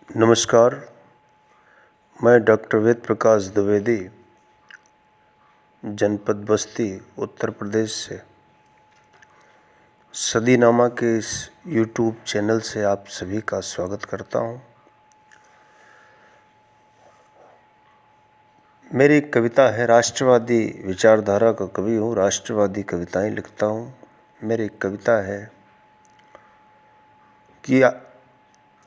नमस्कार। मैं डॉक्टर वेद प्रकाश द्विवेदी, जनपद बस्ती, उत्तर प्रदेश से सदीनामा के इस यूट्यूब चैनल से आप सभी का स्वागत करता हूं। मेरी एक कविता है, राष्ट्रवादी विचारधारा का कवि हूँ, राष्ट्रवादी कविताएं लिखता हूँ। मेरी एक कविता है कि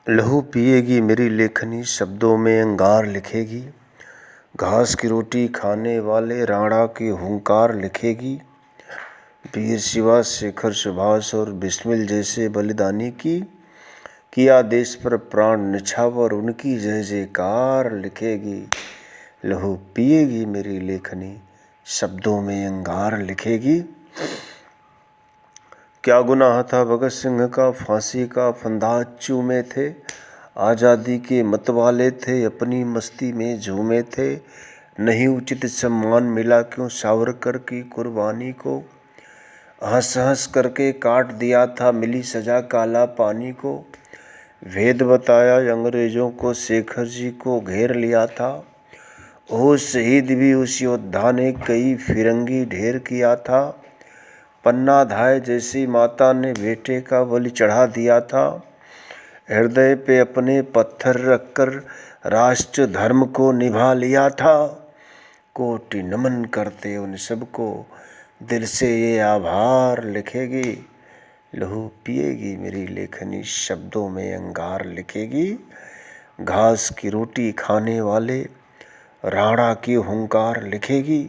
लहू पिएगी मेरी लेखनी, शब्दों में अंगार लिखेगी, घास की रोटी खाने वाले राणा की हुंकार लिखेगी, वीर शिवा, शेखर, सुभाष और बिस्मिल जैसे बलिदानी की किया देश पर प्राण निछावर, उनकी जय जयकार लिखेगी। लहू पिएगी मेरी लेखनी, शब्दों में अंगार लिखेगी। क्या गुनाह था भगत सिंह का, फांसी का फंदा चूमे थे, आज़ादी के मतवाले थे, अपनी मस्ती में झूमे थे। नहीं उचित सम्मान मिला क्यों सावरकर की कुर्बानी को, हंस हंस करके काट दिया था मिली सजा काला पानी को। भेद बताया अंग्रेजों को, शेखर जी को घेर लिया था, ओ शहीद भी उस योद्धा ने कई फिरंगी ढेर किया था। पन्ना धाय जैसी माता ने बेटे का बलि चढ़ा दिया था, हृदय पे अपने पत्थर रखकर राष्ट्र धर्म को निभा लिया था। कोटि नमन करते उन सबको, दिल से ये आभार लिखेगी। लहू पिएगी मेरी लेखनी, शब्दों में अंगार लिखेगी, घास की रोटी खाने वाले राणा की हुंकार लिखेगी।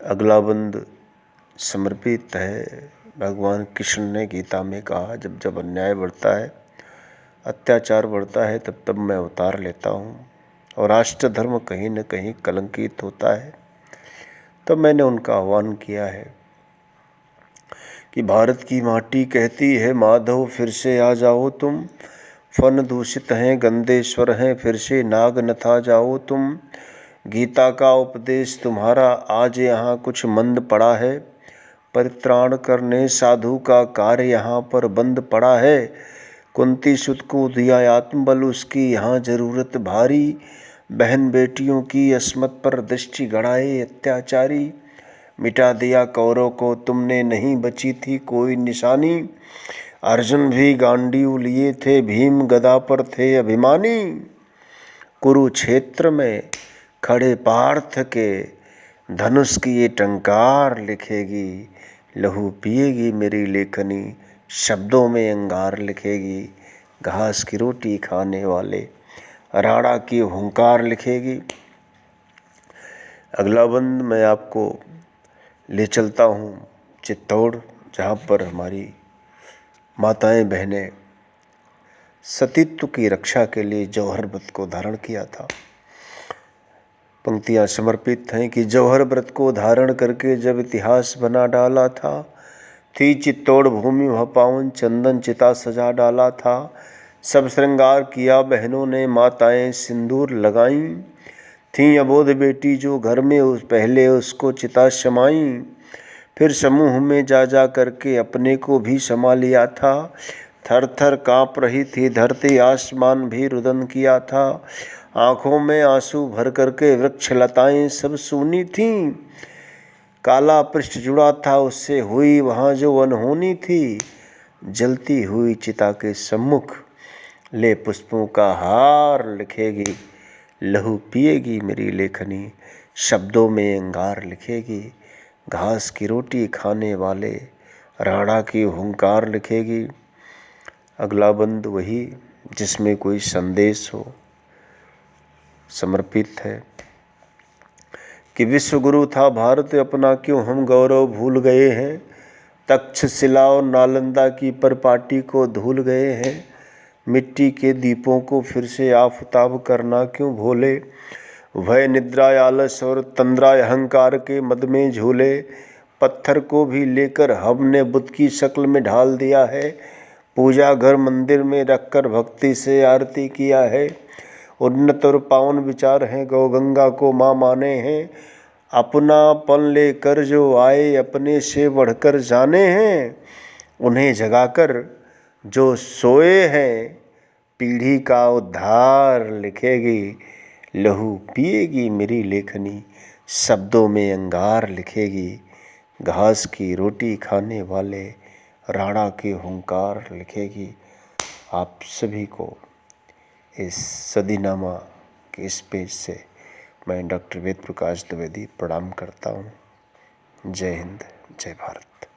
अगला बंद समर्पित है। भगवान कृष्ण ने गीता में कहा, जब जब अन्याय बढ़ता है, अत्याचार बढ़ता है, तब तब मैं अवतार लेता हूँ और राष्ट्र धर्म कहीं न कहीं कलंकित होता है। तो मैंने उनका आह्वान किया है कि भारत की माटी कहती है, माधव फिर से आ जाओ तुम, फन दूषित हैं, गंदे स्वर हैं, फिर से नाग नथा जाओ तुम। गीता का उपदेश तुम्हारा आज यहाँ कुछ मंद पड़ा है, परित्राण करने साधु का कार्य यहाँ पर बंद पड़ा है। कुंती सुत को दिया आत्मबल, उसकी यहाँ जरूरत भारी, बहन बेटियों की अस्मत पर दृष्टि गड़ाए अत्याचारी। मिटा दिया कौरों को तुमने, नहीं बची थी कोई निशानी, अर्जुन भी गांडीव लिए थे, भीम गदा पर थे अभिमानी। कुरुक्षेत्र में खड़े पार्थ के धनुष की ये टंकार लिखेगी। लहू पिएगी मेरी लेखनी, शब्दों में अंगार लिखेगी, घास की रोटी खाने वाले राणा की हुंकार लिखेगी। अगला बंद मैं आपको ले चलता हूँ चित्तौड़, जहाँ पर हमारी माताएं बहनें सतीत्व की रक्षा के लिए जौहर व्रत को धारण किया था। पंक्तियाँ समर्पित हैं कि जौहर व्रत को धारण करके जब इतिहास बना डाला था, थी चित्तौड़ भूमि वह पावन, चंदन चिता सजा डाला था। सब श्रृंगार किया बहनों ने, माताएं सिंदूर लगाई, थी अबोध बेटी जो घर में उस पहले उसको चिता शमाई। फिर समूह में जा करके अपने को भी समा लिया था, थर थर काँप रही थी धरती, आसमान भी रुदन किया था। आँखों में आंसू भर करके वृक्ष लताएं सब सूनी थीं, काला पृष्ठ जुड़ा था उससे हुई वहाँ जो अनहोनी थी। जलती हुई चिता के सम्मुख ले पुष्पों का हार लिखेगी। लहू पिएगी मेरी लेखनी, शब्दों में अंगार लिखेगी, घास की रोटी खाने वाले राणा की हुंकार लिखेगी। अगला बंद वही जिसमें कोई संदेश हो, समर्पित है कि विश्व गुरु था भारत अपना, क्यों हम गौरव भूल गए हैं, तक्षशिला और नालंदा की परपाटी को धूल गए हैं, मिट्टी के दीपों को फिर से आफताब करना क्यों भूले, भय निद्रा आलस और तंद्रा अहंकार के मद में झूले। पत्थर को भी लेकर हमने बुद्ध की शक्ल में ढाल दिया है, पूजा घर मंदिर में रखकर भक्ति से आरती किया है। उन्नत और पावन विचार हैं, गौ गंगा को माँ माने हैं, अपनापन लेकर जो आए अपने से बढ़कर जाने हैं। उन्हें जगाकर जो सोए हैं, पीढ़ी का उद्धार लिखेगी, लहू पिएगी मेरी लेखनी, शब्दों में अंगार लिखेगी, घास की रोटी खाने वाले राणा के हुंकार लिखेगी। आप सभी को इस सदीनामा के इस पेज से मैं डॉक्टर वेद प्रकाश द्विवेदी प्रणाम करता हूँ। जय हिंद, जय भारत।